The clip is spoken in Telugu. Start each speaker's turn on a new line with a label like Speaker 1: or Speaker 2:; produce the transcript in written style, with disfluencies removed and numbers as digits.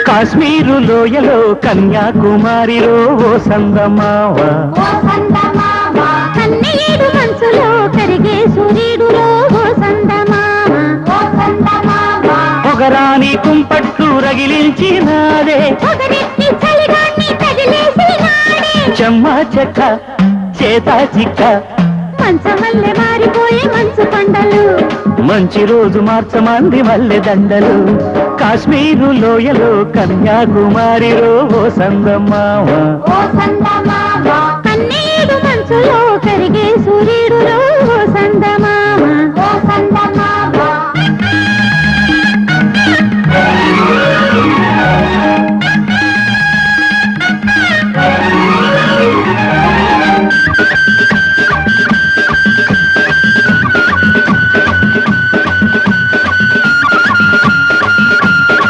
Speaker 1: కాశ్మీరు లోయలో కన్యాకుమారిలో ఓ సందమావ
Speaker 2: కన్నీడు మనసులో కరిగే సూర్యుడులో ఓ సందమావ
Speaker 1: పొగరాని కుంపట్లు రగిలించినాడే
Speaker 2: పొగరెత్తి చలిగాన్ని తగిలేసినాడే
Speaker 1: చెమ్మా చెక్క చేతా చిక్క
Speaker 2: మంచమల్లె మారిపోయే మంచు కొండలు
Speaker 1: మంచి రోజు మార్చమంది మల్లె దండలు కాశ్మీరు లోయలో కన్యాకుమారిలో ఓ సందమావ
Speaker 2: కన్నీడు మనసులో కరిగే సూర్యుడులో ఓ సందమావ